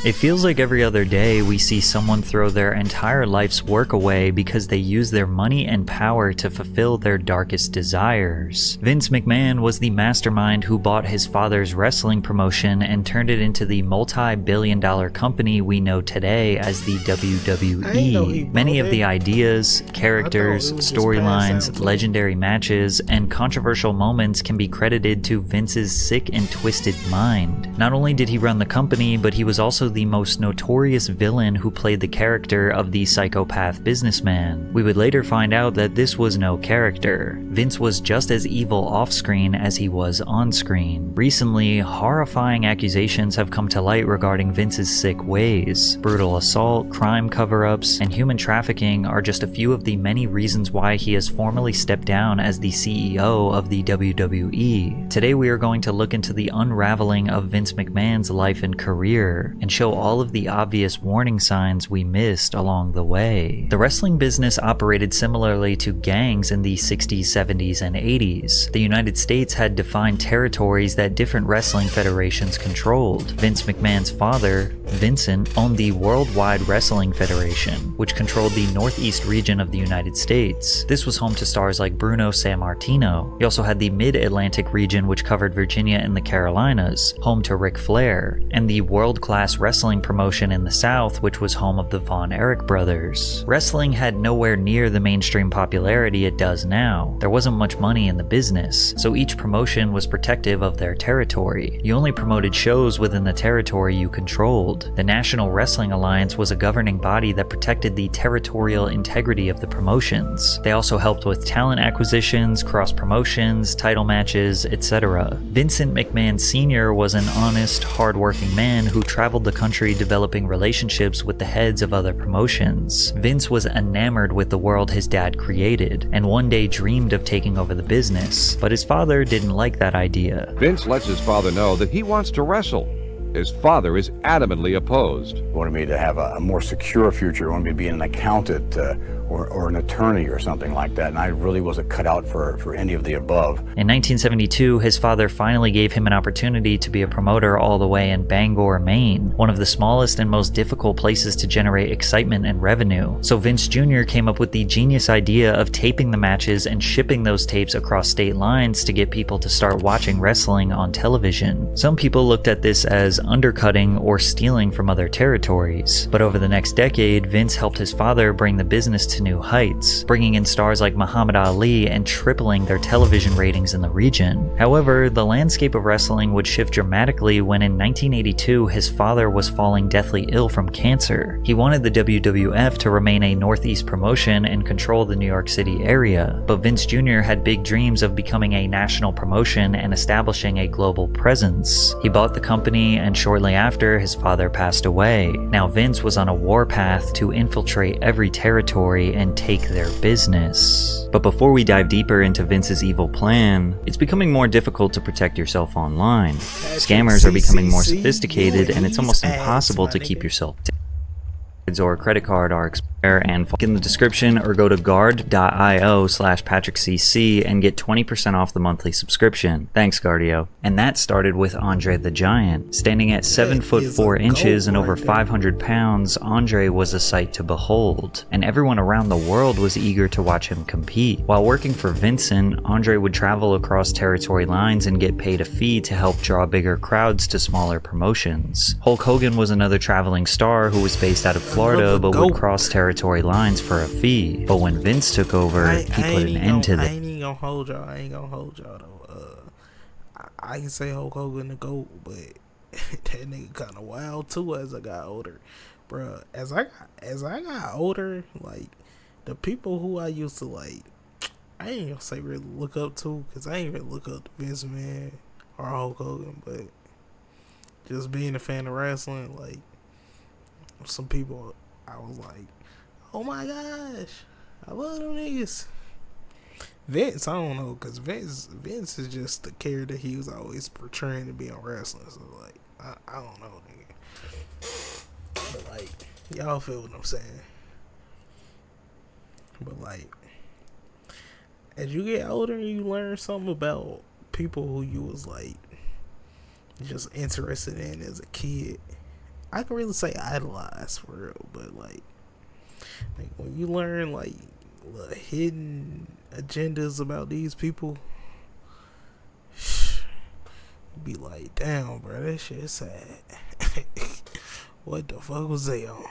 It feels like every other day we see someone throw their entire life's work away because they use their money and power to fulfill their darkest desires. Vince McMahon was the mastermind who bought his father's wrestling promotion and turned it into the multi-billion-dollar company we know today as the WWE. Many of the ideas, characters, storylines, legendary matches, and controversial moments can be credited to Vince's sick and twisted mind. Not only did he run the company, but he was also the most notorious villain who played the character of the psychopath businessman. We would later find out that this was no character. Vince was just as evil off-screen as he was on-screen. Recently, horrifying accusations have come to light regarding Vince's sick ways. Brutal assault, crime cover-ups, and human trafficking are just a few of the many reasons why he has formally stepped down as the CEO of the WWE. Today we are going to look into the unraveling of Vince McMahon's life and career, and show all of the obvious warning signs we missed along the way. The wrestling business operated similarly to gangs in the 60s, 70s, and 80s. The United States had defined territories that different wrestling federations controlled. Vince McMahon's father, Vincent, owned the Worldwide Wrestling Federation, which controlled the northeast region of the United States. This was home to stars like Bruno Sammartino. He also had the Mid-Atlantic region, which covered Virginia and the Carolinas, home to Ric Flair, and the world-class wrestling promotion in the South, which was home of the Von Erich brothers. Wrestling had nowhere near the mainstream popularity it does now. There wasn't much money in the business, so each promotion was protective of their territory. You only promoted shows within the territory you controlled. The National Wrestling Alliance was a governing body that protected the territorial integrity of the promotions. They also helped with talent acquisitions, cross-promotions, title matches, etc. Vincent McMahon Sr. was an honest, hard-working man who traveled the country developing relationships with the heads of other promotions. Vince was enamored with the world his dad created, and one day dreamed of taking over the business, but his father didn't like that idea. Vince lets his father know that he wants to wrestle. His father is adamantly opposed. He wanted me to have a more secure future. He wanted me to be an accountant or an attorney or something like that, and I really wasn't cut out for any of the above. In 1972, his father finally gave him an opportunity to be a promoter all the way in Bangor, Maine, one of the smallest and most difficult places to generate excitement and revenue. So Vince Jr. came up with the genius idea of taping the matches and shipping those tapes across state lines to get people to start watching wrestling on television. Some people looked at this as undercutting or stealing from other territories, but over the next decade, Vince helped his father bring the business to new heights, bringing in stars like Muhammad Ali and tripling their television ratings in the region. However, the landscape of wrestling would shift dramatically when in 1982 his father was falling deathly ill from cancer. He wanted the WWF to remain a Northeast promotion and control the New York City area, but Vince Jr. had big dreams of becoming a national promotion and establishing a global presence. He bought the company, and shortly after, his father passed away. Now Vince was on a warpath to infiltrate every territory and take their business. But before we dive deeper into Vince's evil plan, it's becoming more difficult to protect yourself online. Scammers are becoming more sophisticated, and it's almost impossible to keep yourself or credit card are expired and in the description, or go to guard.io/PatrickCC and get 20% off the monthly subscription. Thanks, Guardio. And that started with Andre the Giant. Standing at 7 foot 4 inches and over 500 pounds, Andre was a sight to behold, and everyone around the world was eager to watch him compete. While working for Vincent, Andre would travel across territory lines and get paid a fee to help draw bigger crowds to smaller promotions. Hulk Hogan was another traveling star who was based out of Florida but would cross territory lines for a fee. But when Vince took over, he put an end to that. I ain't gonna hold y'all though. I can say Hulk Hogan the GOAT, but that nigga kind of wild too as I got older, bruh. As I got older, like the people who I used to like, I ain't gonna say really look up to, cause I ain't really look up to Vince McMahon or Hulk Hogan, but just being a fan of wrestling, like some people I was like, oh my gosh, I love them niggas. Vince, I don't know, cause Vince is just the character he was always portraying to be on wrestling. So like, I don't know, nigga. But like, y'all feel what I'm saying. But like, as you get older, you learn something about people who you was like just interested in as a kid, I can really say idolize for real, but like when you learn like the hidden agendas about these people, you be like, damn, bro, that shit sad. What the fuck was they on?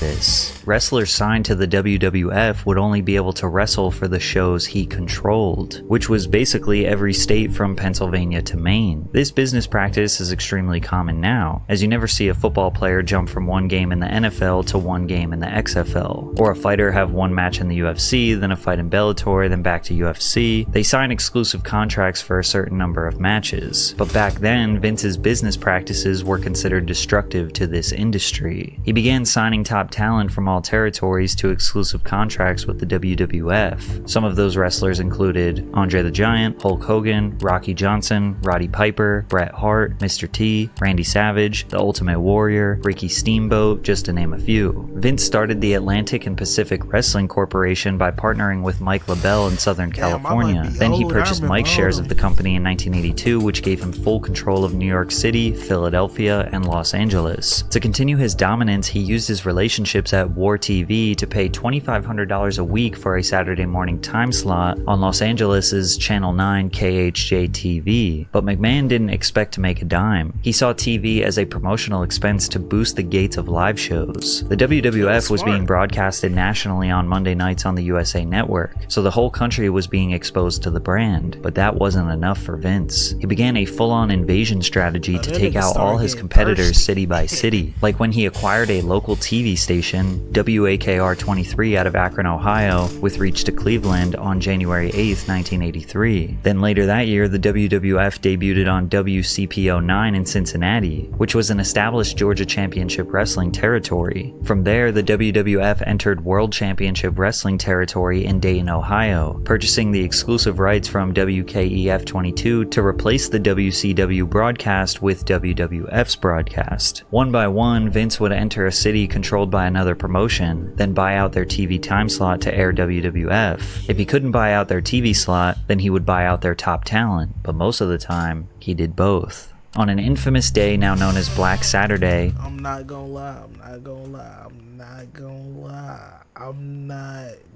This. Wrestlers signed to the WWF would only be able to wrestle for the shows he controlled, which was basically every state from Pennsylvania to Maine. This business practice is extremely common now, as you never see a football player jump from one game in the NFL to one game in the XFL, or a fighter have one match in the UFC, then a fight in Bellator, then back to UFC. They sign exclusive contracts for a certain number of matches. But back then, Vince's business practices were considered destructive to this industry. He began signing top talent from all territories to exclusive contracts with the WWF. Some of those wrestlers included Andre the Giant, Hulk Hogan, Rocky Johnson, Roddy Piper, Bret Hart, Mr. T, Randy Savage, The Ultimate Warrior, Ricky Steamboat, just to name a few. Vince started the Atlantic and Pacific Wrestling Corporation by partnering with Mike LaBelle in Southern California. Then he purchased Mike's shares of the company in 1982, which gave him full control of New York City, Philadelphia, and Los Angeles. To continue his dominance, he used his relationships at War TV to pay $2,500 a week for a Saturday morning time slot on Los Angeles' Channel 9 KHJ TV. But McMahon didn't expect to make a dime. He saw TV as a promotional expense to boost the gates of live shows. The WWF was being broadcasted nationally on Monday nights on the USA Network, so the whole country was being exposed to the brand. But that wasn't enough for Vince. He began a full-on invasion strategy to take out all his competitors city by city, like when he acquired a local TV station, WAKR 23 out of Akron, Ohio, with reach to Cleveland on January 8th, 1983. Then later that year, the WWF debuted on WCPO 9 in Cincinnati, which was an established Georgia Championship Wrestling territory. From there, the WWF entered World Championship Wrestling territory in Dayton, Ohio, purchasing the exclusive rights from WKEF 22 to replace the WCW broadcast with WWF's broadcast. One by one, Vince would enter a city controlled by another promotion, then buy out their TV time slot to air WWF. If he couldn't buy out their TV slot, then he would buy out their top talent, but most of the time, he did both. On an infamous day now known as Black Saturday, I'm not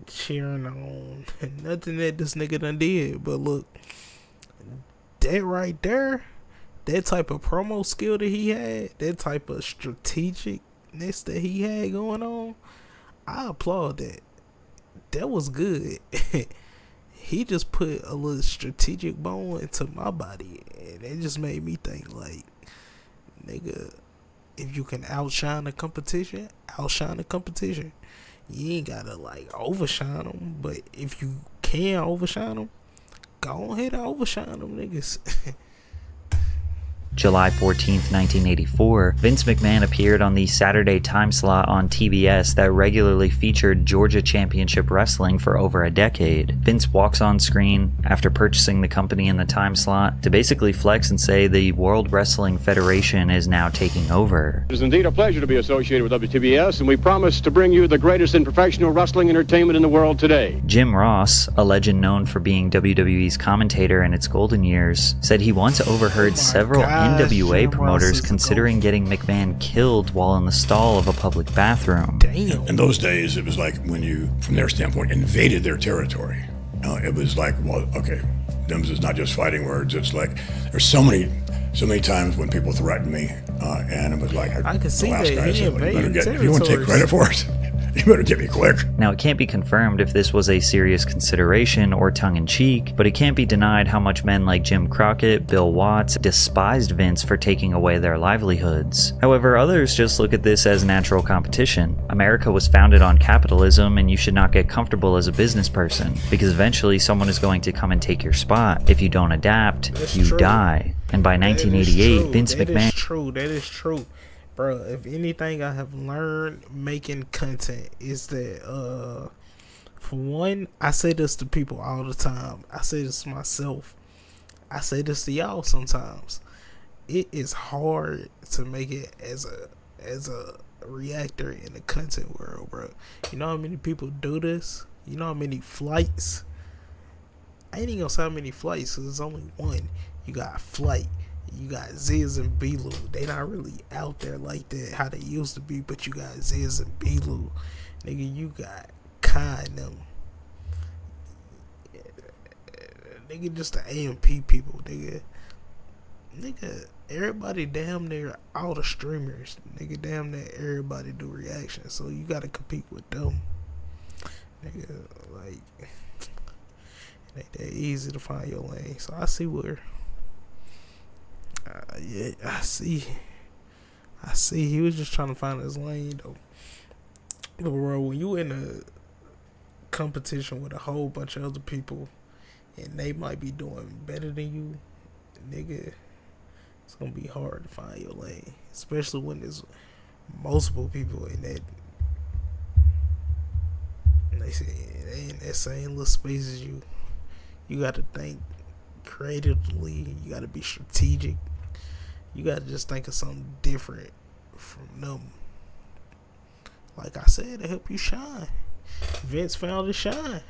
cheering on nothing that this nigga done did, but look, that right there, that type of promo skill that he had, that type of strategicness that he had going on, I applaud that. That was good. He just put a little strategic bone into my body, and it just made me think like, nigga, if you can outshine the competition. You ain't gotta like overshine them, but if you can overshine them, go ahead and overshine them niggas. July 14th, 1984, Vince McMahon appeared on the Saturday time slot on TBS that regularly featured Georgia Championship Wrestling for over a decade. Vince walks on screen after purchasing the company in the time slot to basically flex and say the World Wrestling Federation is now taking over. It is indeed a pleasure to be associated with WTBS, and we promise to bring you the greatest in professional wrestling entertainment in the world today. Jim Ross, a legend known for being WWE's commentator in its golden years, said he once overheard several NWA promoters considering getting McMahon killed while in the stall of a public bathroom. Damn. In those days, it was like when you, from their standpoint, invaded their territory. It was like, well, okay, them is not just fighting words. It's like there's so many times when people threatened me, and it was like I can see last that guy he said, well, invaded if you want to take credit for it, you better get me quick. Now, it can't be confirmed if this was a serious consideration or tongue-in-cheek, but it can't be denied how much men like Jim Crockett, Bill Watts, despised Vince for taking away their livelihoods. However, others just look at this as natural competition. America was founded on capitalism, and you should not get comfortable as a business person, because eventually someone is going to come and take your spot. If you don't adapt, you die. And by 1988, Vince McMahon... That is true. Bro, if anything I have learned making content is that, for one, I say this to people all the time. I say this to myself. I say this to y'all sometimes. It is hard to make it as a reactor in the content world, bro. You know how many people do this? You know how many flights? I ain't even gonna say how many flights, because there's only one. You got flight, You got Ziz and B-Lou. They not really out there like that, how they used to be, but you got Ziz and B-Lou. Nigga, you got Kai and them. Nigga, just the AMP people, nigga. Nigga, everybody damn near, all the streamers, nigga, damn near everybody do reactions, so you gotta compete with them. Nigga, like, it ain't that easy to find your lane. So I see where, yeah, I see he was just trying to find his lane, though. But bro, when you in a competition with a whole bunch of other people, and they might be doing better than you, nigga, it's gonna be hard to find your lane, especially when there's multiple people in that. They say they in that same little space as you. You got to think creatively. You got to be strategic. You got to just think of something different from them. Like I said, to help you shine. Vince found his shine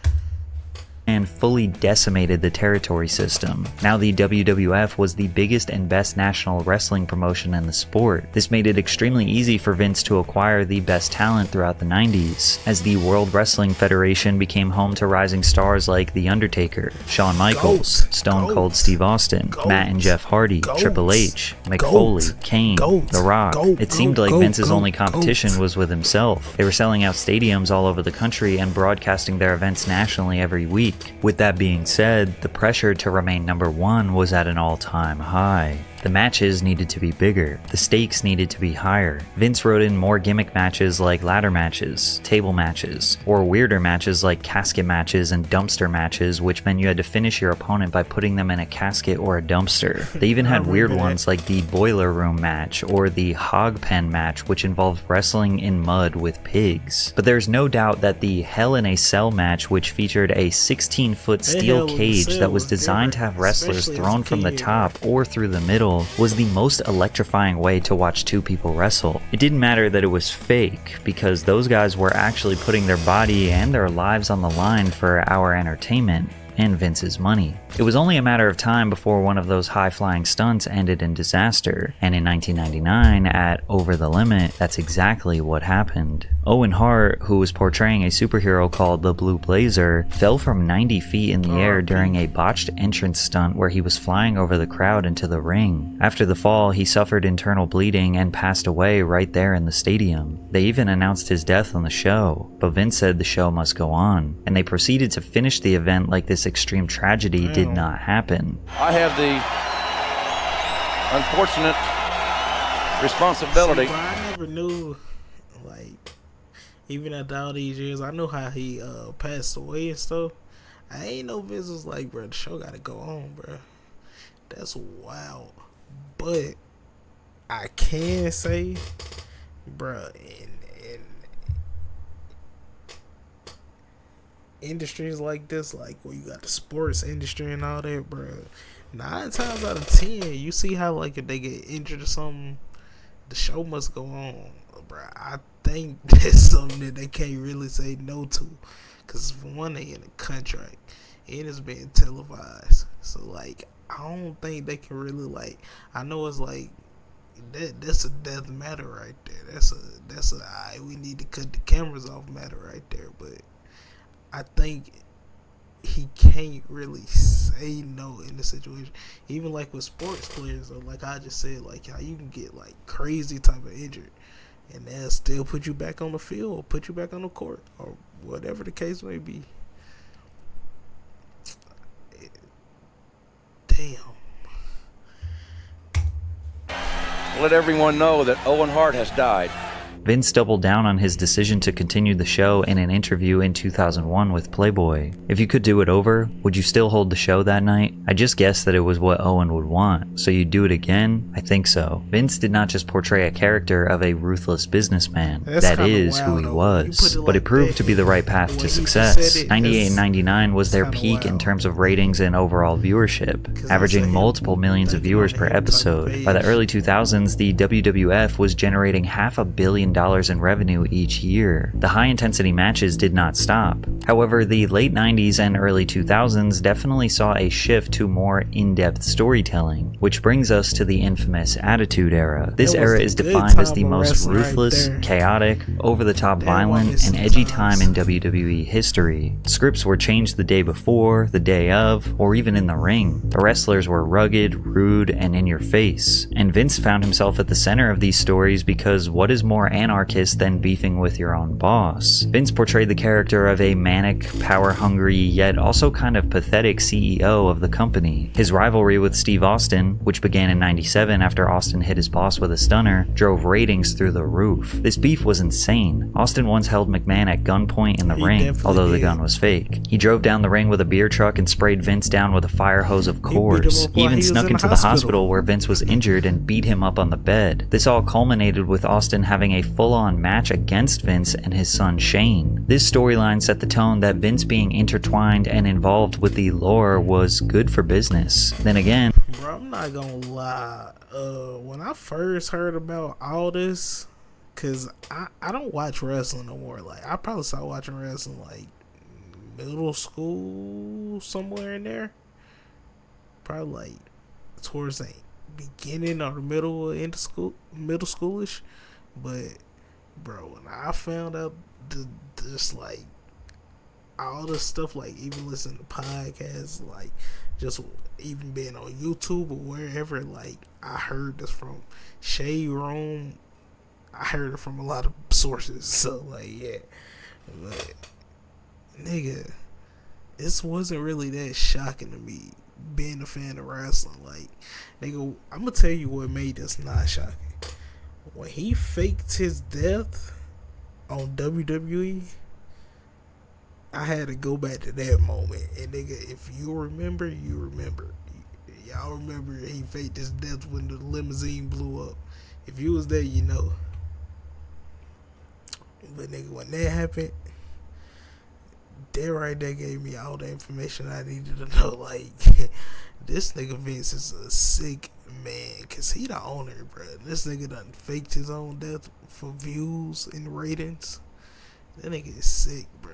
and fully decimated the territory system. Now the WWF was the biggest and best national wrestling promotion in the sport. This made it extremely easy for Vince to acquire the best talent throughout the 90s, as the World Wrestling Federation became home to rising stars like The Undertaker, Shawn Michaels, Stone Cold Steve Austin, Matt and Jeff Hardy, Triple H, Mick Foley, Kane, The Rock. It seemed like Vince's only competition was with himself. They were selling out stadiums all over the country and broadcasting their events nationally every week. With that being said, the pressure to remain number one was at an all-time high. The matches needed to be bigger. The stakes needed to be higher. Vince wrote in more gimmick matches like ladder matches, table matches, or weirder matches like casket matches and dumpster matches, which meant you had to finish your opponent by putting them in a casket or a dumpster. They even had weird ones like the boiler room match or the hog pen match, which involved wrestling in mud with pigs. But there's no doubt that the Hell in a Cell match, which featured a 16-foot steel cage that was designed to have wrestlers thrown from the top or through the middle, was the most electrifying way to watch two people wrestle. It didn't matter that it was fake, because those guys were actually putting their body and their lives on the line for our entertainment and Vince's money. It was only a matter of time before one of those high-flying stunts ended in disaster, and in 1999, at Over the Limit, that's exactly what happened. Owen Hart, who was portraying a superhero called the Blue Blazer, fell from 90 feet in the air during a botched entrance stunt where he was flying over the crowd into the ring. After the fall, he suffered internal bleeding and passed away right there in the stadium. They even announced his death on the show, but Vince said the show must go on, and they proceeded to finish the event like this extreme tragedy did not happen. I have the unfortunate responsibility. See, I never knew, like, even after all these years, I knew how he passed away and stuff. I ain't know Vince was like, bro, the show gotta go on, bro. That's wild. But I can say, bro, in industries like this, like where you got the sports industry and all that, bro, 9 times out of 10, you see how, like, if they get injured or something, the show must go on, bro. I think that's something that they can't really say no to, because for one, they in a contract and it's being televised, so like I don't think they can really, like, I know it's like that's a death matter right there. That's a we need to cut the cameras off matter right there, but I think he can't really say no in the situation. Even like with sports players, or like I just said, like how you can get like crazy type of injured, and they'll still put you back on the field, or put you back on the court, or whatever the case may be. Damn. Let everyone know that Owen Hart has died. Vince doubled down on his decision to continue the show in an interview in 2001 with Playboy. If you could do it over, would you still hold the show that night? I just guessed that it was what Owen would want, so you'd do it again? I think so. Vince did not just portray a character of a ruthless businessman. That is who he was. But it proved to be the right path to success. 98 and 99 was their peak in terms of ratings and overall viewership, averaging multiple millions of viewers per episode. By the early 2000s, the WWF was generating $500 million million in revenue each year. The high-intensity matches did not stop. However, the late 90s and early 2000s definitely saw a shift to more in-depth storytelling, which brings us to the infamous Attitude Era. This era is defined as the most ruthless, chaotic, over-the-top violent, and edgy time in WWE history. Scripts were changed the day before, the day of, or even in the ring. The wrestlers were rugged, rude, and in your face. And Vince found himself at the center of these stories because what is more anarchist than beefing with your own boss? Vince portrayed the character of a manic, power-hungry, yet also kind of pathetic CEO of the company. His rivalry with Steve Austin, which began in '97 after Austin hit his boss with a stunner, drove ratings through the roof. This beef was insane. Austin once held McMahon at gunpoint in the ring, although the gun was fake. He drove down the ring with a beer truck and sprayed Vince down with a fire hose of Coors. He even snuck into the hospital where Vince was injured and beat him up on the bed. This all culminated with Austin having a full-on match against Vince and his son Shane. This storyline set the tone that Vince being intertwined and involved with the lore was good for business. Then again, bro, I'm not gonna lie. When I first heard about all this, cause I don't watch wrestling no more. Like, I probably started watching wrestling like middle school, somewhere in there. Probably like towards the beginning or the middle of middle schoolish. But bro, when I found out just like all this stuff, like even listening to podcasts, like just even being on YouTube or wherever, like I heard this from Shade Room. I heard it from a lot of sources. So like, yeah, but nigga, this wasn't really that shocking to me being a fan of wrestling. Like, nigga, I'm gonna tell you what made this not shocking. When he faked his death on WWE, I had to go back to that moment. And nigga, if you remember, you remember. Y'all remember he faked his death when the limousine blew up. If you was there, you know. But nigga, when that happened, that right there gave me all the information I needed to know. Like, this nigga Vince is a sick man, cause he the owner, bro. This nigga done faked his own death for views and ratings. That nigga is sick, bro.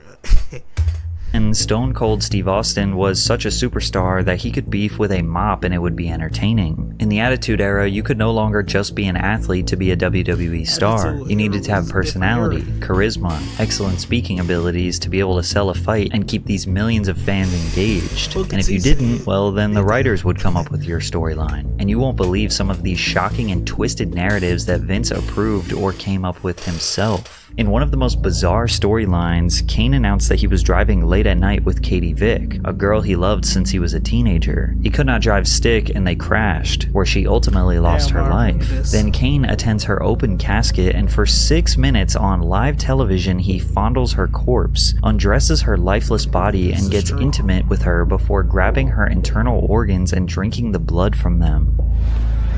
and Stone Cold Steve Austin was such a superstar that he could beef with a mop and it would be entertaining. In the Attitude Era, you could no longer just be an athlete to be a WWE star. You needed to have personality, charisma, excellent speaking abilities to be able to sell a fight and keep these millions of fans engaged. And if you didn't, well then the writers would come up with your storyline. And you won't believe some of these shocking and twisted narratives that Vince approved or came up with himself. In one of the most bizarre storylines, Kane announced that he was driving late at night with Katie Vick, a girl he loved since he was a teenager. He could not drive stick and they crashed, where she ultimately lost her life. Then Kane attends her open casket and for 6 minutes on live television he fondles her corpse, undresses her lifeless body and gets intimate with her before grabbing her internal organs and drinking the blood from them.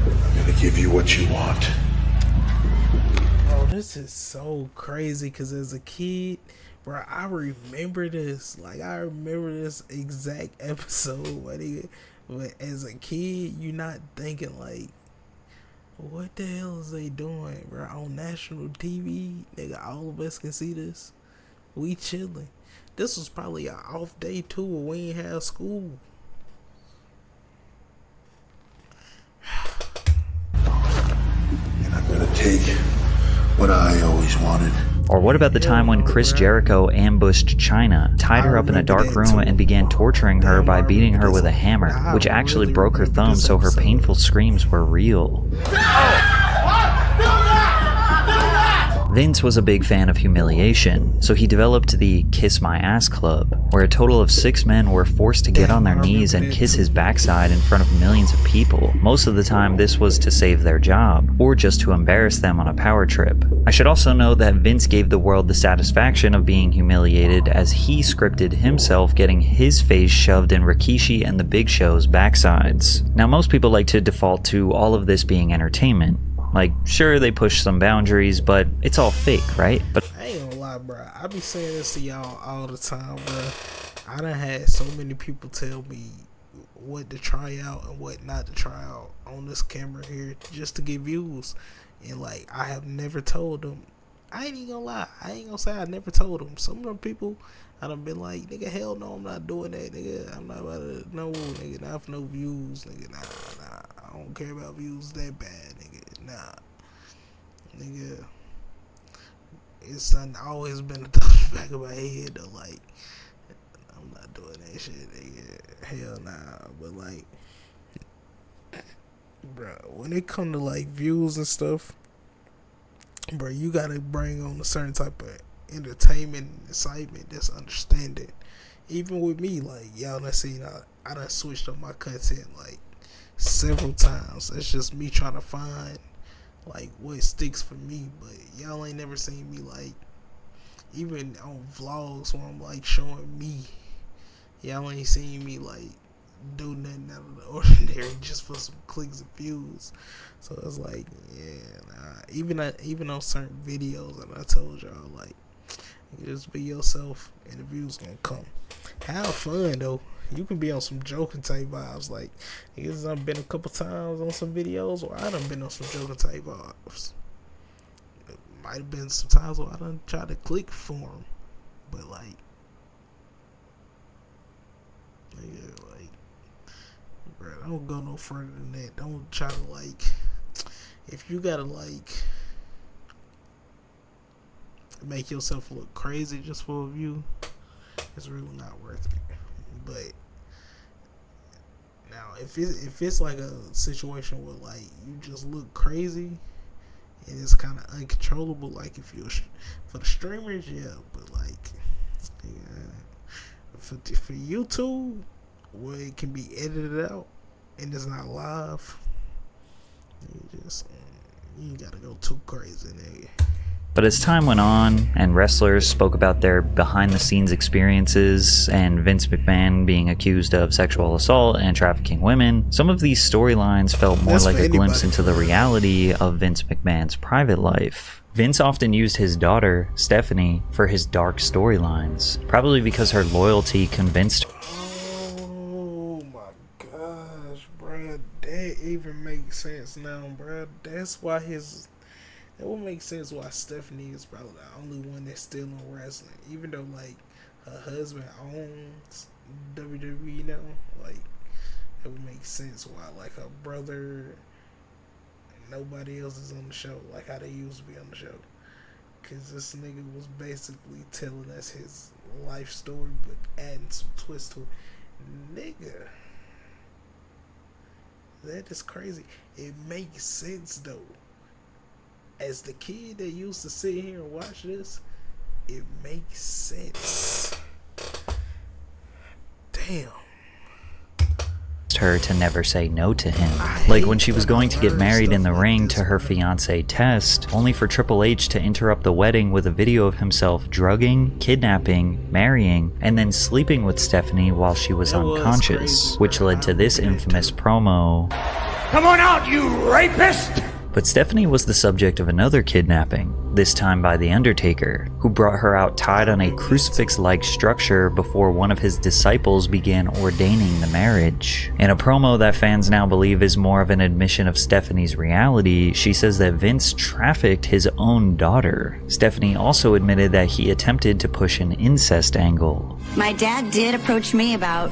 I'm gonna give you what you want. This is so crazy, because as a kid, bro, I remember this. Like, I remember this exact episode. But as a kid, you're not thinking, like, what the hell is they doing, bro? On national TV, nigga, all of us can see this. We chilling. This was probably an off day, too, when we ain't have school. And I'm gonna take what I always wanted. Or what about the time when Chris Jericho ambushed Chyna, tied her up in a dark room and began torturing her by beating her with a hammer, which actually broke her thumb so her painful screams were real. Vince was a big fan of humiliation, so he developed the Kiss My Ass Club, where a total of 6 men were forced to get on their knees and kiss his backside in front of millions of people. Most of the time this was to save their job, or just to embarrass them on a power trip. I should also note that Vince gave the world the satisfaction of being humiliated as he scripted himself getting his face shoved in Rikishi and the Big Show's backsides. Now most people like to default to all of this being entertainment. Like, sure, they push some boundaries, but it's all fake, right? But I ain't gonna lie, bro. I be saying this to y'all all the time, bro. I done had so many people tell me what to try out and what not to try out on this camera here just to get views. And, like, I have never told them I ain't even gonna lie. I ain't gonna say I never told them. Some of them people, I done been like, nigga, hell no, I'm not doing that, nigga. I'm not about to, no, nigga, not for no views, nigga, nah. I don't care about views that bad, nigga, nah. Nigga, it's always been a thought back of my head, though, like, I'm not doing that shit, nigga. Hell nah. But, like, bro, when it come to, like, views and stuff, bro, you gotta bring on a certain type of entertainment and excitement that's understanding. Even with me, like, y'all done seen, I done switched up my content, like, several times. That's just me trying to find, like, what sticks for me. But y'all ain't never seen me, like, even on vlogs where I'm, like, showing me. Y'all ain't seen me, like, do nothing out of the ordinary just for some clicks and views. So it's like, yeah, nah. Even on certain videos, and I told y'all, like, just be yourself and the views gonna come. Have fun though. You can be on some joking type vibes. Like, I've been a couple times on some videos where I done been on some joking type vibes. It might have been some times where I done tried to click for them, but like, bro, don't go no further than that. Don't try to, like, if you gotta, like, make yourself look crazy just for a view, it's really not worth it. But now, if it's like a situation where, like, you just look crazy and it's kind of uncontrollable, like, if you're for the streamers, yeah, but like, yeah, for YouTube, where it can be edited out and it's not live, you gotta go too crazy, nigga. But as time went on and wrestlers spoke about their behind-the-scenes experiences and Vince McMahon being accused of sexual assault and trafficking women, some of these storylines felt more like a glimpse into the reality of Vince McMahon's private life. Vince often used his daughter, Stephanie, for his dark storylines, probably because her loyalty convinced her. Oh my gosh, bruh, that even makes sense now, bruh. That's why that would make sense why Stephanie is probably the only one that's still in wrestling. Even though, like, her husband owns WWE now. Like, it would make sense why, like, her brother and nobody else is on the show. Like, how they used to be on the show. Because this nigga was basically telling us his life story, but adding some twist to it. Nigga. That is crazy. It makes sense, though. As the kid that used to sit here and watch this, it makes sense. Damn. Her to never say no to him. Like when she was going to get married in the ring to her fiance Test, only for Triple H to interrupt the wedding with a video of himself drugging, kidnapping, marrying, and then sleeping with Stephanie while she was unconscious, which led to this infamous promo. Come on out, you rapist! But Stephanie was the subject of another kidnapping, this time by The Undertaker, who brought her out tied on a crucifix-like structure before one of his disciples began ordaining the marriage. In a promo that fans now believe is more of an admission of Stephanie's reality, she says that Vince trafficked his own daughter. Stephanie also admitted that he attempted to push an incest angle. My dad did approach me about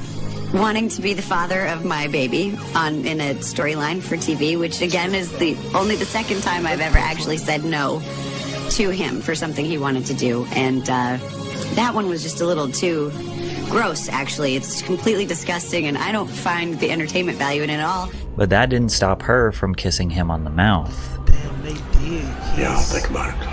wanting to be the father of my baby in a storyline for TV, which again is only the second time I've ever actually said no to him for something he wanted to do. And that one was just a little too gross, actually. It's completely disgusting, and I don't find the entertainment value in it at all. But that didn't stop her from kissing him on the mouth. Damn, they did. Yeah, I'll think about it.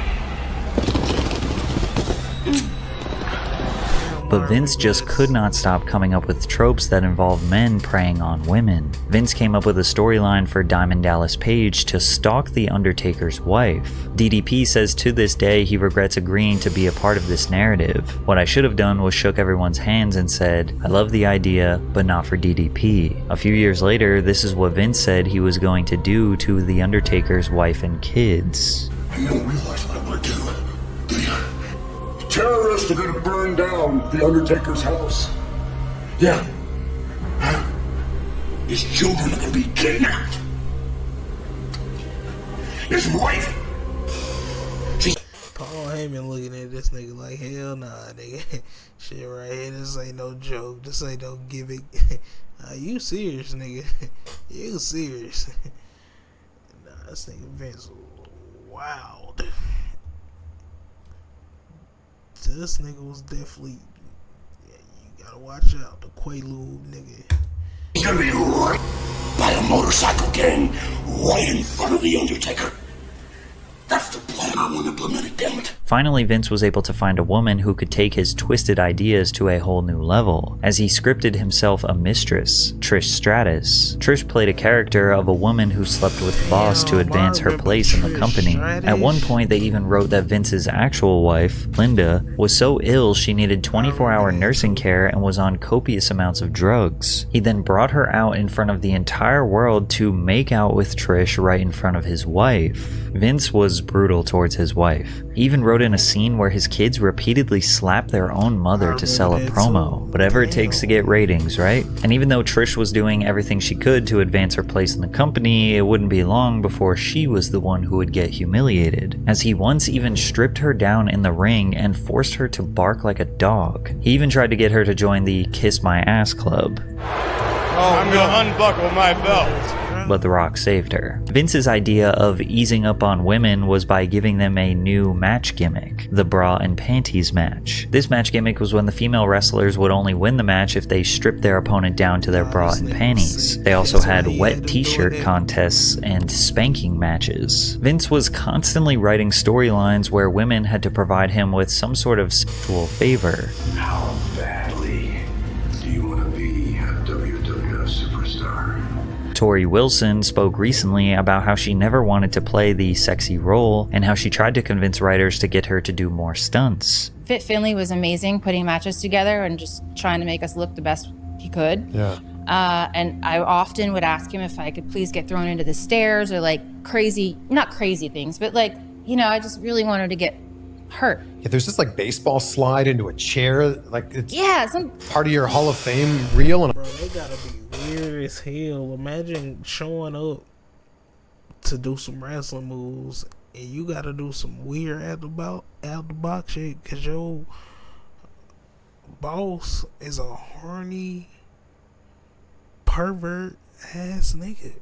But Vince just could not stop coming up with tropes that involve men preying on women. Vince came up with a storyline for Diamond Dallas Page to stalk The Undertaker's wife. DDP says to this day he regrets agreeing to be a part of this narrative. What I should have done was shook everyone's hands and said, I love the idea, but not for DDP. A few years later, this is what Vince said he was going to do to The Undertaker's wife and kids. You don't realize what I'm gonna do, do you? Terrorists are gonna burn down The Undertaker's house. Yeah. Huh? His children are gonna be kidnapped. His wife. Paul Heyman looking at this nigga like, hell nah, nigga. Shit right here, this ain't no joke. This ain't no gimmick. You serious, nigga. You serious. Nah, this nigga Vince was wild. This nigga was definitely, yeah, you gotta watch out. The Quaalude nigga. He's gonna be right by a motorcycle gang right in front of the Undertaker. That's the plan I want implemented, damn it. Finally, Vince was able to find a woman who could take his twisted ideas to a whole new level, as he scripted himself a mistress, Trish Stratus. Trish played a character of a woman who slept with the boss to advance her place in the company. At one point, they even wrote that Vince's actual wife, Linda, was so ill she needed 24-hour nursing care and was on copious amounts of drugs. He then brought her out in front of the entire world to make out with Trish right in front of his wife. Vince was brutal towards his wife. He even wrote in a scene where his kids repeatedly slapped their own mother to sell a promo. Whatever it takes to get ratings, right? And even though Trish was doing everything she could to advance her place in the company, it wouldn't be long before she was the one who would get humiliated, as he once even stripped her down in the ring and forced her to bark like a dog. He even tried to get her to join the Kiss My Ass Club. Oh, I'm gonna unbuckle my belt. But The Rock saved her. Vince's idea of easing up on women was by giving them a new match gimmick, the bra and panties match. This match gimmick was when the female wrestlers would only win the match if they stripped their opponent down to their bra and panties. They also had wet t-shirt contests and spanking matches. Vince was constantly writing storylines where women had to provide him with some sort of sexual favor. How badly do you want to be a WWE superstar? Tori Wilson spoke recently about how she never wanted to play the sexy role and how she tried to convince writers to get her to do more stunts. Fit Finley was amazing putting matches together and just trying to make us look the best he could. Yeah. And I often would ask him if I could please get thrown into the stairs or like crazy, not crazy things, but like, you know, I just really wanted to get hurt. Yeah, there's this like baseball slide into a chair, like it's some part of your Hall of Fame reel. And Bro, they gotta be weird as hell. Imagine showing up to do some wrestling moves and you gotta do some weird out the box shit because your boss is a horny pervert ass nigga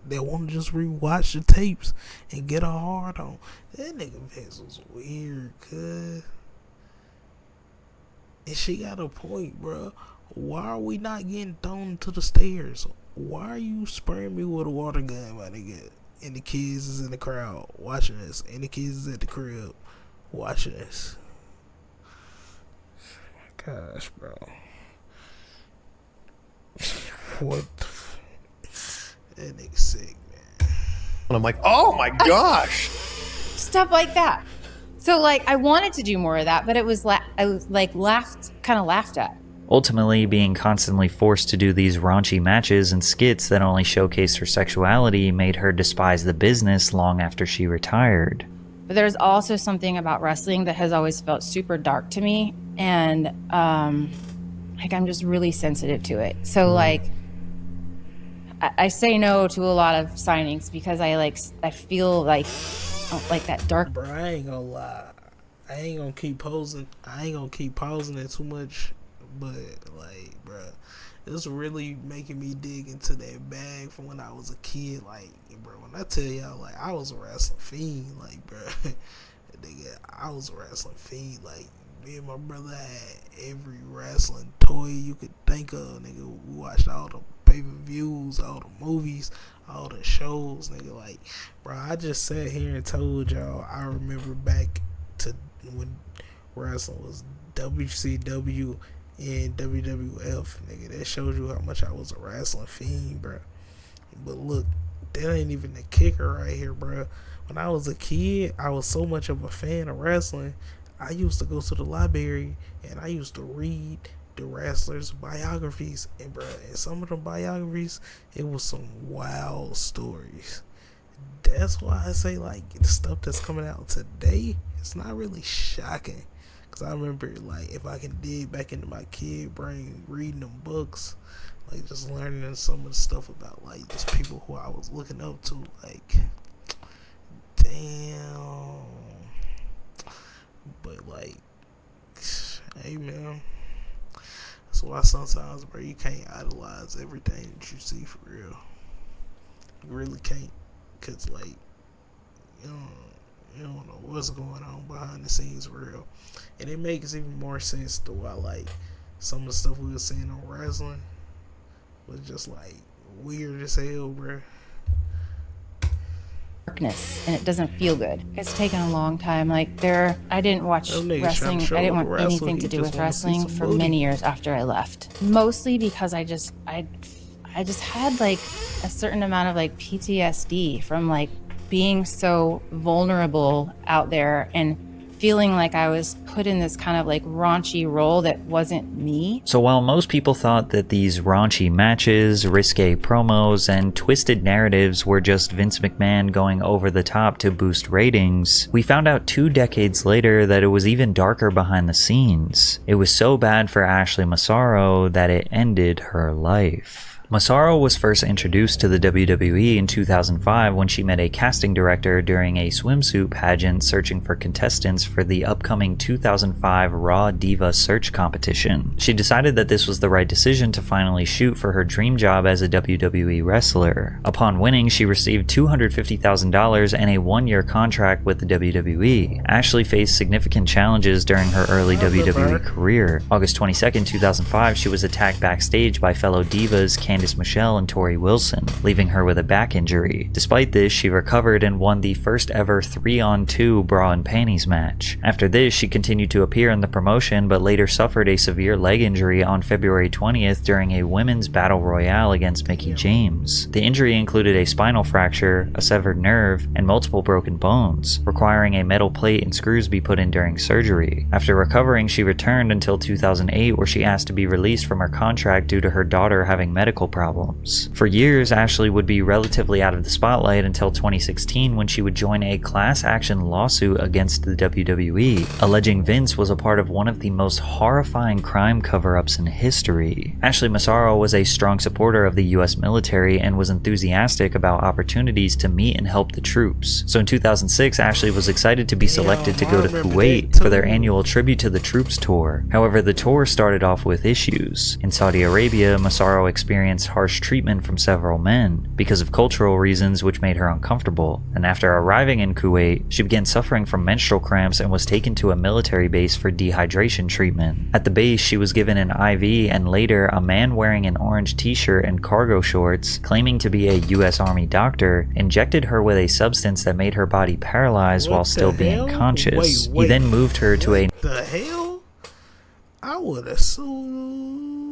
that want to just rewatch the tapes and get a hard on. That nigga Vince was weird, cuz. And she got a point, bro. Why are we not getting thrown to the stairs? Why are you spraying me with a water gun, my nigga? And the kids is in the crowd watching this. And the kids is at the crib watching this. Gosh, bro. What the that nigga sick, man. I'm like, oh my gosh. stuff like that. So like I wanted to do more of that, but it was I was like kind of laughed at. Ultimately, being constantly forced to do these raunchy matches and skits that only showcased her sexuality made her despise the business long after she retired. But there's also something about wrestling that has always felt super dark to me, and like I'm just really sensitive to it. So like I say no to a lot of signings because I feel like that dark. Bro, I ain't gonna lie. I ain't gonna keep posing it too much. But like, bro, it's really making me dig into that bag from when I was a kid. Like, bro, when I tell y'all, like, I was a wrestling fiend. Like, bro, nigga, I was a wrestling fiend. Like, me and my brother had every wrestling toy you could think of. Nigga, we watched all the pay-per-views, all the movies, all the shows. Nigga, like, bro, I just sat here and told y'all I remember back to when wrestling was WCW and WWF, nigga. That shows you how much I was a wrestling fiend, bro. But look, that ain't even the kicker right here, bro. When I was a kid, I was so much of a fan of wrestling. I used to go to the library and I used to read the wrestlers' biographies, and bro, in some of them biographies, it was some wild stories. That's why I say, like, the stuff that's coming out today, it's not really shocking. I remember, like, if I can dig back into my kid brain, reading them books, like, just learning some of the stuff about, like, just people who I was looking up to, like, damn. Hey, man. That's why sometimes, bro, you can't idolize everything that you see for real. You really can't. Because, like, you don't know what's going on behind the scenes for real. And it makes even more sense to why, like, some of the stuff we were seeing on wrestling was just, like, weird as hell, bro. Darkness, and it doesn't feel good. It's taken a long time. Like, I didn't watch wrestling. I didn't want anything to do with wrestling for many years after I left. Mostly because I just had like a certain amount of like PTSD from like being so vulnerable out there and feeling like I was put in this kind of like raunchy role that wasn't me. So while most people thought that these raunchy matches, risque promos, and twisted narratives were just Vince McMahon going over the top to boost ratings, we found out 2 decades later that it was even darker behind the scenes. It was so bad for Ashley Massaro that it ended her life. Massaro was first introduced to the WWE in 2005 when she met a casting director during a swimsuit pageant searching for contestants for the upcoming 2005 Raw Diva Search competition. She decided that this was the right decision to finally shoot for her dream job as a WWE wrestler. Upon winning, she received $250,000 and a 1-year contract with the WWE. Ashley faced significant challenges during her early WWE career. August 22, 2005, she was attacked backstage by fellow divas Candice Michelle and Tori Wilson, leaving her with a back injury. Despite this, she recovered and won the first ever 3-on-2 bra and panties match. After this, she continued to appear in the promotion, but later suffered a severe leg injury on February 20th during a women's battle royale against Mickie James. The injury included a spinal fracture, a severed nerve, and multiple broken bones, requiring a metal plate and screws be put in during surgery. After recovering, she returned until 2008, where she asked to be released from her contract due to her daughter having medical problems. For years, Ashley would be relatively out of the spotlight until 2016 when she would join a class action lawsuit against the WWE, alleging Vince was a part of one of the most horrifying crime cover-ups in history. Ashley Massaro was a strong supporter of the US military and was enthusiastic about opportunities to meet and help the troops. So in 2006, Ashley was excited to be selected to go to Kuwait for their annual Tribute to the Troops tour. However, the tour started off with issues. In Saudi Arabia, Massaro experienced harsh treatment from several men because of cultural reasons which made her uncomfortable. And after arriving in Kuwait, she began suffering from menstrual cramps and was taken to a military base for dehydration treatment. At the base, she was given an IV, and later a man wearing an orange t-shirt and cargo shorts, claiming to be a US Army doctor, injected her with a substance that made her body paralyzed while still being conscious. He then moved her to a... The hell? I would assume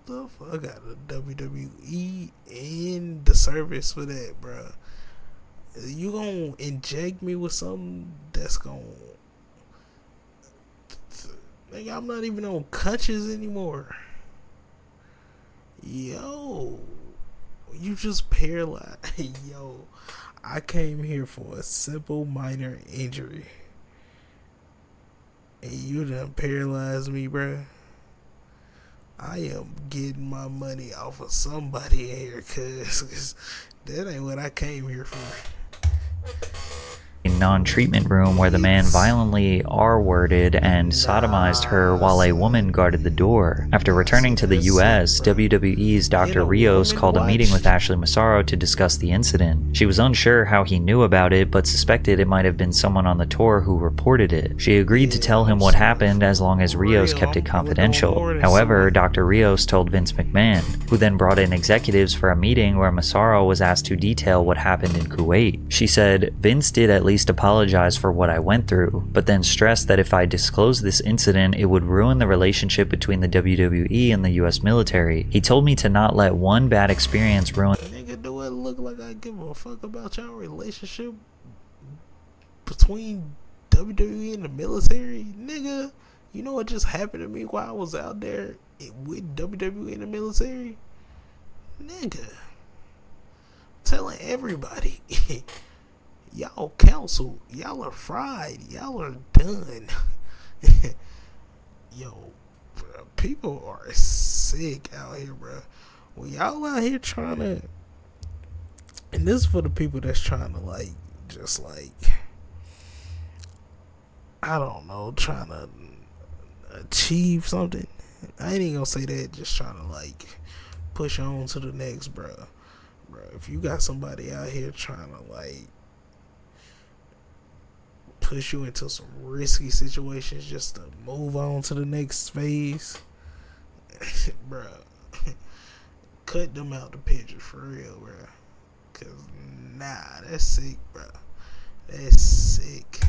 the fuck out of WWE in the service for that, bro. You gonna inject me with something that's gonna... Nigga, I'm not even on crutches anymore. Yo, you just paralyzed. Yo, I came here for a simple minor injury, and you done paralyzed me, bruh. I am getting my money off of somebody here, cause that ain't what I came here for. non-treatment room where the man violently R-worded and sodomized her while a woman guarded the door. After returning to the US, WWE's Dr. Rios called a meeting with Ashley Massaro to discuss the incident. She was unsure how he knew about it, but suspected it might have been someone on the tour who reported it. She agreed to tell him what happened as long as Rios kept it confidential. However, Dr. Rios told Vince McMahon, who then brought in executives for a meeting where Massaro was asked to detail what happened in Kuwait. She said, "Vince did at least apologize for what I went through, but then stressed that if I disclosed this incident, it would ruin the relationship between the WWE and the US military. He told me to not let one bad experience ruin..." Nigga, do it look like I give a fuck about y'all relationship between WWE and the military? Nigga, you know what just happened to me while I was out there with WWE and the military? Nigga, telling everybody, y'all counsel, y'all are fried, y'all are done. Yo, bro, people are sick out here, bro. When y'all out here trying to, and this is for the people that's trying to like, just like, I don't know, trying to achieve something. I ain't even gonna say that, just trying to like push on to the next, bro. If you got somebody out here trying to like push you into some risky situations just to move on to the next phase, bro, cut them out the picture for real, bro. Cause that's sick, bro. That's sick.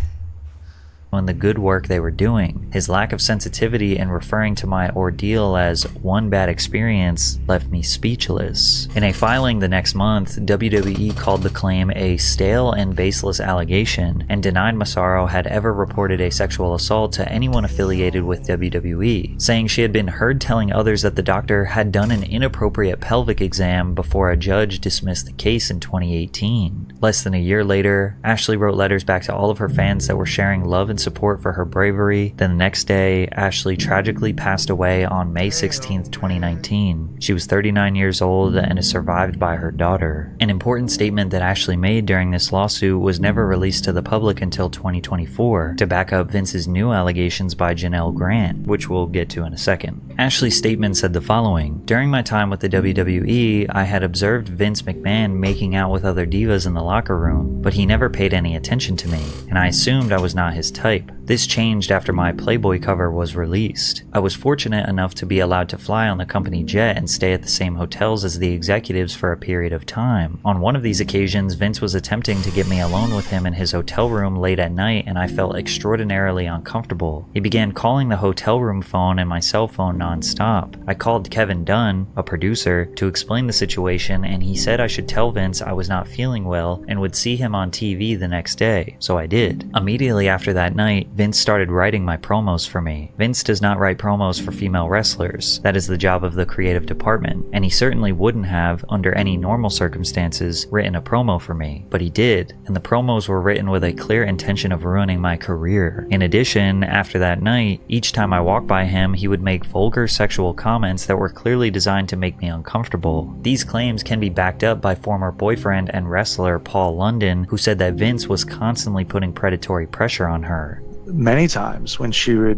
On the good work they were doing. His lack of sensitivity in referring to my ordeal as one bad experience left me speechless. In a filing the next month, WWE called the claim a stale and baseless allegation and denied Massaro had ever reported a sexual assault to anyone affiliated with WWE, saying she had been heard telling others that the doctor had done an inappropriate pelvic exam before a judge dismissed the case in 2018. Less than a year later, Ashley wrote letters back to all of her fans that were sharing love and support for her bravery. Then the next day, Ashley tragically passed away on May 16th, 2019. She was 39 years old and is survived by her daughter. An important statement that Ashley made during this lawsuit was never released to the public until 2024 to back up Vince's new allegations by Janelle Grant, which we'll get to in a second. Ashley's statement said the following: "During my time with the WWE, I had observed Vince McMahon making out with other divas in the locker room, but he never paid any attention to me, and I assumed I was not his type. This changed after my Playboy cover was released. I was fortunate enough to be allowed to fly on the company jet and stay at the same hotels as the executives for a period of time. On one of these occasions, Vince was attempting to get me alone with him in his hotel room late at night, and I felt extraordinarily uncomfortable. He began calling the hotel room phone and my cell phone non-stop. I called Kevin Dunn, a producer, to explain the situation, and he said I should tell Vince I was not feeling well and would see him on TV the next day, so I did. Immediately after that night, Vince started writing my promos for me. Vince does not write promos for female wrestlers. That is the job of the creative department, and he certainly wouldn't have, under any normal circumstances, written a promo for me. But he did, and the promos were written with a clear intention of ruining my career. In addition, after that night, each time I walked by him, he would make vulgar sexual comments that were clearly designed to make me uncomfortable. These claims can be backed up by former boyfriend and wrestler Paul London, who said that Vince was constantly putting predatory pressure on her. Many times when she would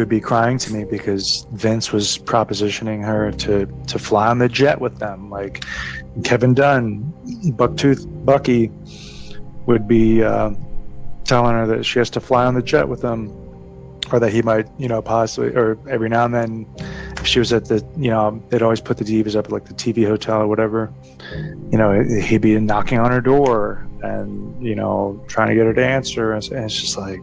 be crying to me because Vince was propositioning her to fly on the jet with them. Like Kevin Dunn, Bucktooth Bucky would be telling her that she has to fly on the jet with him, or that he might, possibly, or every now and then, if she was at the, they'd always put the divas up at like the TV hotel or whatever, he'd be knocking on her door and, trying to get her to answer. And it's just like,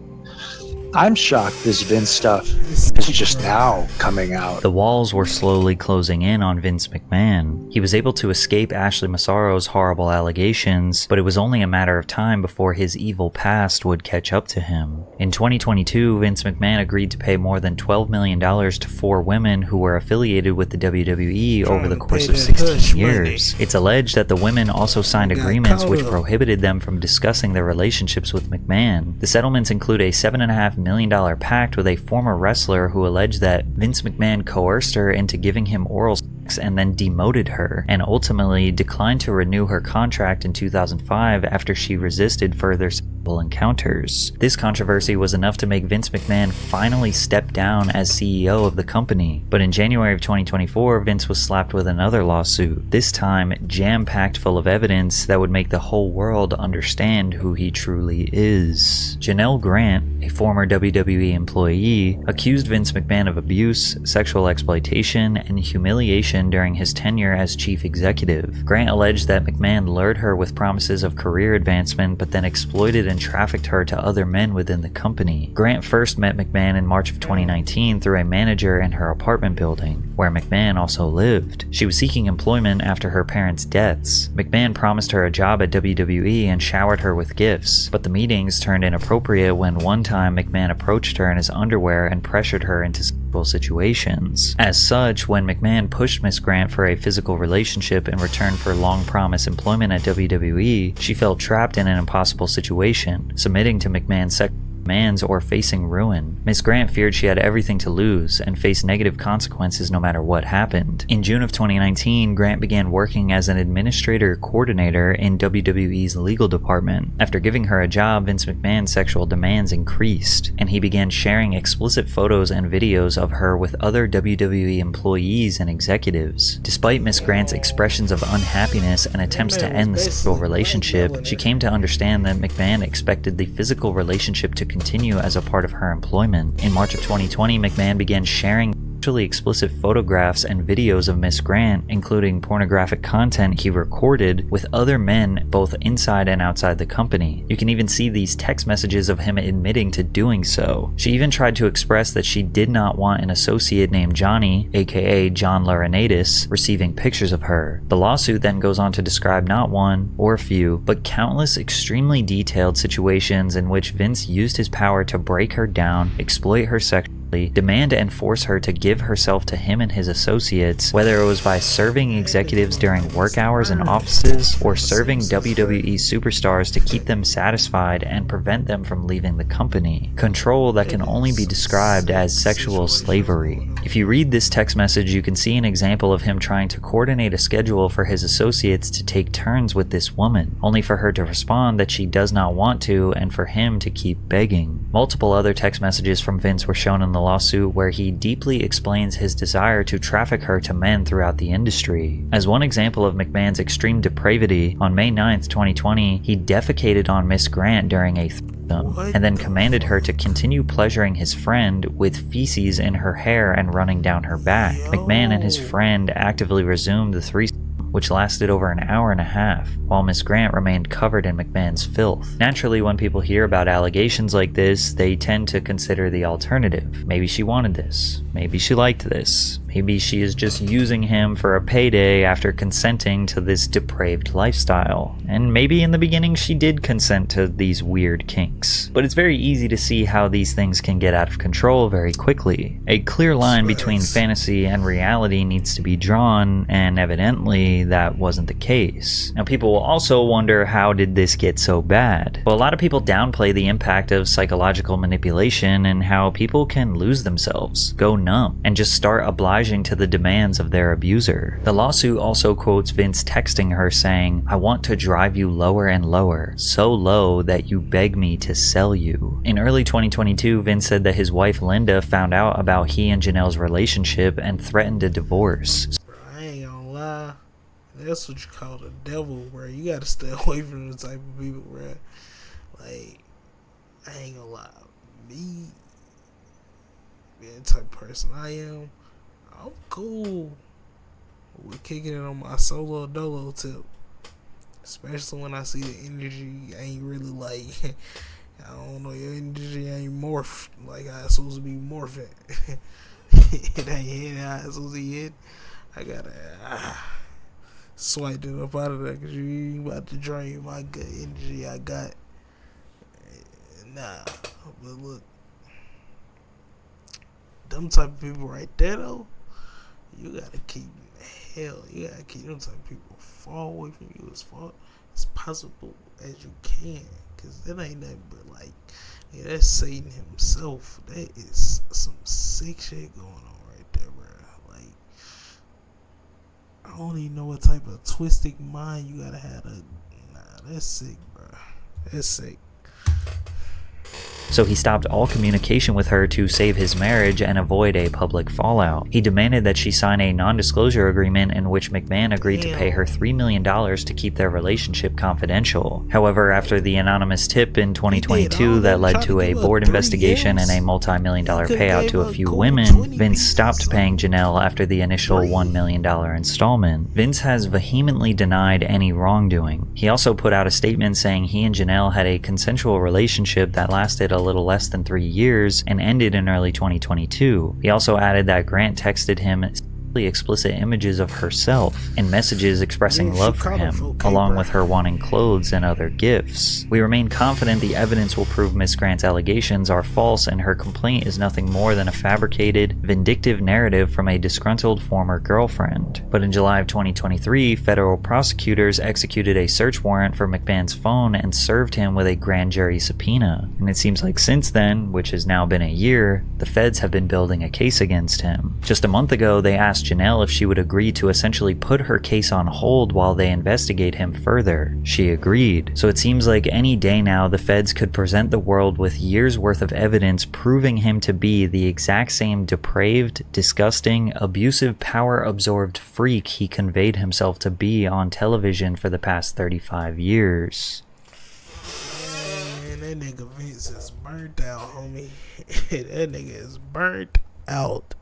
I'm shocked this Vince stuff is just now coming out. The walls were slowly closing in on Vince McMahon. He was able to escape Ashley Massaro's horrible allegations, but it was only a matter of time before his evil past would catch up to him. In 2022, Vince McMahon agreed to pay more than $12 million to 4 women who were affiliated with the WWE over the course of 16 years. It's alleged that the women also signed agreements which prohibited them from discussing their relationships with McMahon. The settlements include a $7.5 million pact with a former wrestler who alleged that Vince McMahon coerced her into giving him oral sex and then demoted her, and ultimately declined to renew her contract in 2005 after she resisted further sexual encounters. This controversy was enough to make Vince McMahon finally step down as CEO of the company, but in January of 2024, Vince was slapped with another lawsuit, this time jam-packed full of evidence that would make the whole world understand who he truly is. Janelle Grant, a former WWE employee, accused Vince McMahon of abuse, sexual exploitation, and humiliation during his tenure as chief executive. Grant alleged that McMahon lured her with promises of career advancement, but then exploited and trafficked her to other men within the company. Grant first met McMahon in March of 2019 through a manager in her apartment building, where McMahon also lived. She was seeking employment after her parents' deaths. McMahon promised her a job at WWE and showered her with gifts, but the meetings turned inappropriate when one time McMahon approached her in his underwear and pressured her into sexual situations. As such, when McMahon pushed Miss Grant for a physical relationship in return for long-promised employment at WWE, she felt trapped in an impossible situation, submitting to McMahon's sexual McMahon's or facing ruin. Miss Grant feared she had everything to lose and faced negative consequences no matter what happened. In June of 2019, Grant began working as an administrator coordinator in WWE's legal department. After giving her a job, Vince McMahon's sexual demands increased, and he began sharing explicit photos and videos of her with other WWE employees and executives. Despite Miss Grant's expressions of unhappiness and attempts to end the sexual relationship, she came to understand that McMahon expected the physical relationship to continue as a part of her employment. In March of 2020, McMahon began sharing sexually explicit photographs and videos of Miss Grant, including pornographic content he recorded with other men both inside and outside the company. You can even see these text messages of him admitting to doing so. She even tried to express that she did not want an associate named Johnny, aka John Laurinaitis, receiving pictures of her. The lawsuit then goes on to describe not one or a few, but countless extremely detailed situations in which Vince used his power to break her down, exploit her sexually, demand and force her to give herself to him and his associates, whether it was by serving executives during work hours in offices or serving WWE superstars to keep them satisfied and prevent them from leaving the company. Control that can only be described as sexual slavery. If you read this text message, you can see an example of him trying to coordinate a schedule for his associates to take turns with this woman, only for her to respond that she does not want to and for him to keep begging. Multiple other text messages from Vince were shown in the lawsuit where he deeply explains his desire to traffic her to men throughout the industry. As one example of McMahon's extreme depravity, on May 9th, 2020, he defecated on Miss Grant during a threesome, and then commanded her to continue pleasuring his friend with feces in her hair and running down her back. McMahon and his friend actively resumed the threesome, which lasted over an hour and a half, while Miss Grant remained covered in McMahon's filth. Naturally, when people hear about allegations like this, they tend to consider the alternative. Maybe she wanted this. Maybe she liked this. Maybe she is just using him for a payday after consenting to this depraved lifestyle. And maybe in the beginning she did consent to these weird kinks. But it's very easy to see how these things can get out of control very quickly. A clear line between fantasy and reality needs to be drawn, and evidently that wasn't the case. Now, people will also wonder, how did this get so bad? Well, a lot of people downplay the impact of psychological manipulation and how people can lose themselves, go numb, and just start obliging to the demands of their abuser. The lawsuit also quotes Vince texting her saying, "I want to drive you lower and lower, so low that you beg me to sell you." In early 2022, Vince said that his wife Linda found out about he and Janelle's relationship and threatened a divorce. Bro, I ain't gonna lie. That's what you call the devil, bro. You gotta stay away from the type of people, bro. Like, I ain't gonna lie. Me, being the type of person I am, I'm cool with kicking it on my solo dolo tip. Especially when I see the energy ain't really like, I don't know, your energy ain't morphed like how it's supposed to be morphing. It ain't hitting how it's supposed to hit. I gotta swipe it up out of there because you ain't about to drain my good energy I got. Nah, but look, them type of people right there though, you gotta keep them type of people far away from you as far as possible as you can, cause that ain't nothing but like, yeah, that's Satan himself. That is some sick shit going on right there, bro. Like, I don't even know what type of twisted mind you gotta have to. Nah, that's sick, bro. That's sick. So he stopped all communication with her to save his marriage and avoid a public fallout. He demanded that she sign a non-disclosure agreement in which McMahon agreed to pay her $3 million to keep their relationship confidential. However, after the anonymous tip in 2022 that led to a board investigation and a multi-million-dollar payout to a few women, Vince stopped paying Janelle after the initial $1 million installment. Vince has vehemently denied any wrongdoing. He also put out a statement saying he and Janelle had a consensual relationship that lasted a little less than 3 years and ended in early 2022. He also added that Grant texted him explicit images of herself and messages expressing Yeah, love she for him, colorful, okay, along bro. with her wanting clothes and other gifts. We remain confident the evidence will prove Miss Grant's allegations are false and her complaint is nothing more than a fabricated, vindictive narrative from a disgruntled former girlfriend. But in July of 2023, federal prosecutors executed a search warrant for McMahon's phone and served him with a grand jury subpoena. And it seems like since then, which has now been a year, the feds have been building a case against him. Just a month ago, they asked Janelle if she would agree to essentially put her case on hold while they investigate him further. She agreed. So it seems like any day now the feds could present the world with years worth of evidence proving him to be the exact same depraved, disgusting, abusive, power-absorbed freak he conveyed himself to be on television for the past 35 years. Man, that nigga Vince is burnt out, homie. That nigga is burnt out.